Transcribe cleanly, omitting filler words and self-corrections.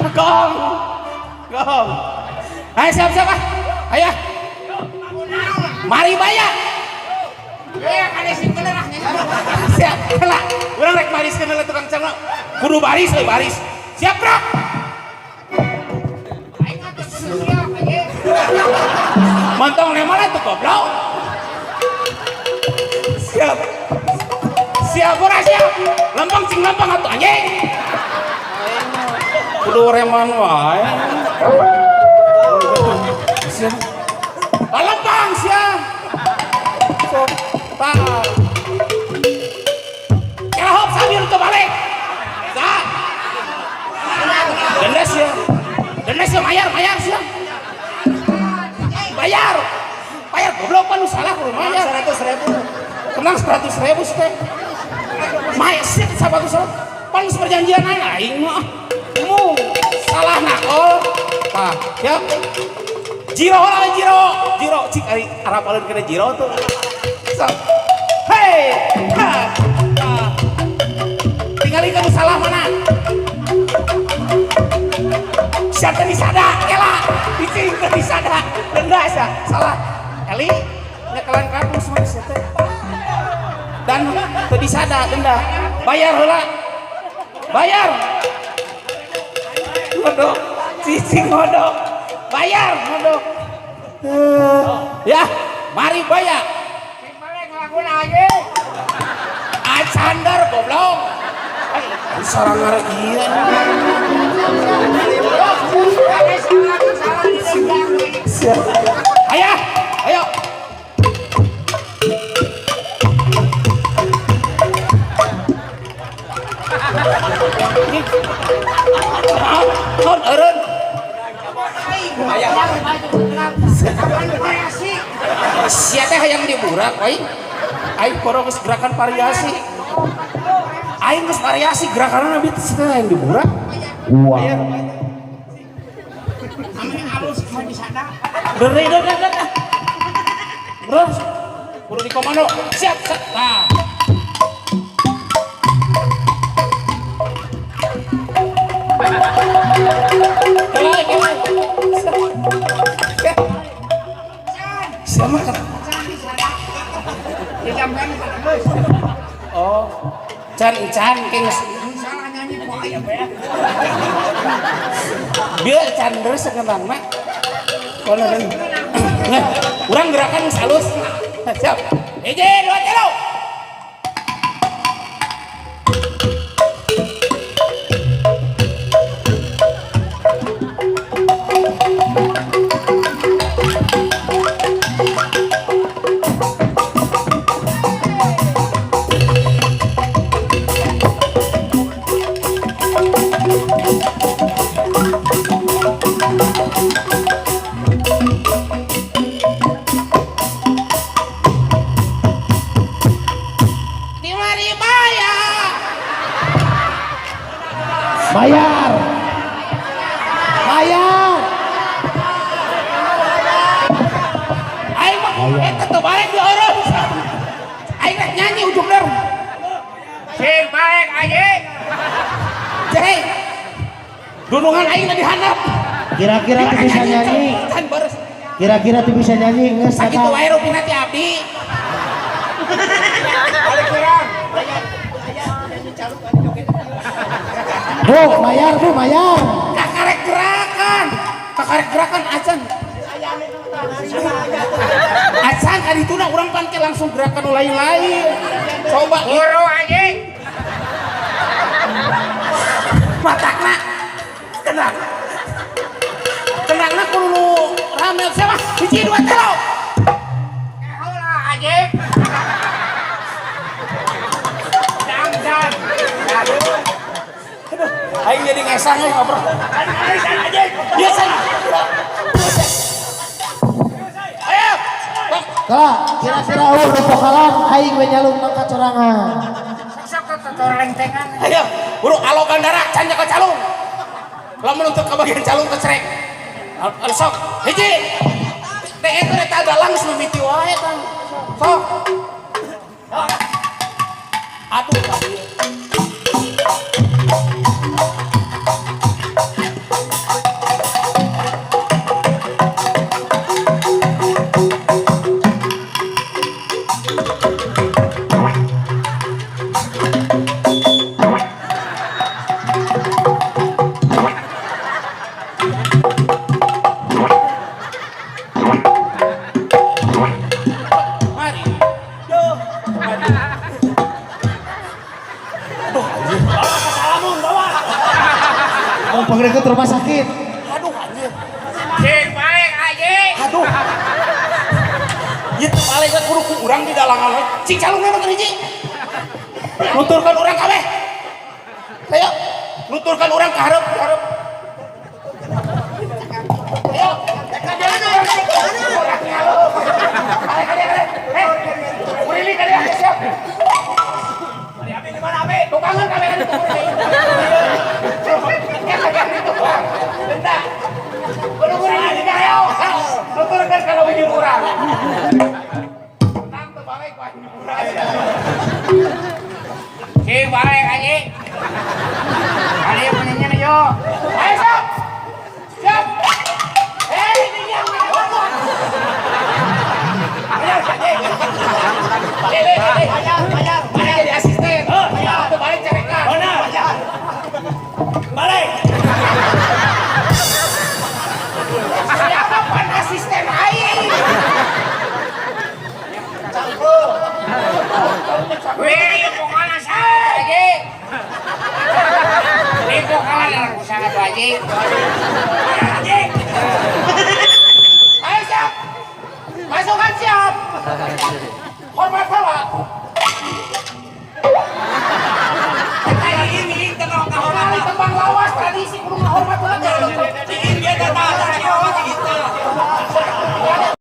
Gong. Gong. Ayo siap-siap ah. Ayo. Mari bayar. Ya kada sing bener ah. Siap. Lah, urang rek baris kenal tukang canglo. Kudu baris euy baris. Siap, Bro. Aing atuh siap aja. Mantong lemala tuh goblok. Siap. Siap ora siap. Lempang cing lempang atuh anjing. Kudu reman wae. Siap. Lempang siap. Sok tak. Kerahop sambil tuh balik. Sak. Dendes ya. Dendes ya bayar siap. Bayar goblok pan lu salah kudu bayar 100.000. Kenang 100.000 teh. Maek sih 100.000. Pan perjanjian aing mah. Mu salah nakol. Tah, siap. Jiro cik ari arapaleun kena jiro tuh. Hei, tinggalin kamu salah mana? Siapa disada, Ela, bicing disada, denda ya, salah. Eli, ngekelan kamu semua siapa? Dan disada, denda, bayar lah, bayar. Ngodok, cicing ngodok, bayar ngodok. Ya, mari bayar. Acandar goblok. Sarang ngarep iya. Ayo. Kon eureun. Sia teh hayang diburak we. Aing korong gerakan variasi. Aing geus variasi gerakanna nabi teh yang diburak. Wow. Amin halus mah disada. Deui. Bro. Kudu dikomando. Siap. Nah. Siapa kan? Oh, can keng Salah nyanyi kok aya bae. dia can terus sekarang mak. Kalau nah, urang gerakan geus halus. Siap. 1 2 3. Bayar. Aing mah eta teu bareng di orang. Aing rek nyanyi ujung ler. Sing baik aja. Jeh. Dunungan aing tadi handap. Kira-kira tuh bisa nyanyi. Kira-kira tuh bisa nyanyi geus eta. Sakitu wae rupina ti abdi. Balik kurang. Bu, bayar. Kakarek gerakan acan. Acan kali itu urang pan langsung gerakan lain-lain. Coba Guru aja. matakna. Kenangna kudu rame siapa? 1 2 3. Kaulah aja. Dan. Aing jadi ngesang euy ngobrol. Biasa. Ayo. Tah, kira-kira nu pokalan aing we nyalung nang kacorangan. Sok lentengan. Ayo, buru alokan darah can ka calung. Lamun untuk ke bagian calung kecerek. Sok, hiji. Teh eta eta dalang geus mimiti wae kan. Sok. Aduh, Pengen ke rumah sakit. Aduh anjir. Cek balik aja. Aduh. Itu paling kan kudu ku urang di dalangan we. Cing calung mah teh hiji. Nuturkan urang kabeh. Ayo, nuturkan urang ka hareup, ka hareup. Ayo, Urili kali ya, siap. Ari abi di mana abi? Tukangan kabeh kan itu Urili. Benda. Kudu Urili di ayo. Nuturkan kalau ujung urang. Tenang teu balik ku anjing urang. Cek balik aja. Kali penyanyi yo. Ayo siap. Siap. Ini yang bayar jadi asisten. Bayar balik cerekan. Bayar. Balik. Siapa pan asisten aing? Wih, pokoknya saya aja. Ini pokoknya aku sangat wajib. Aji.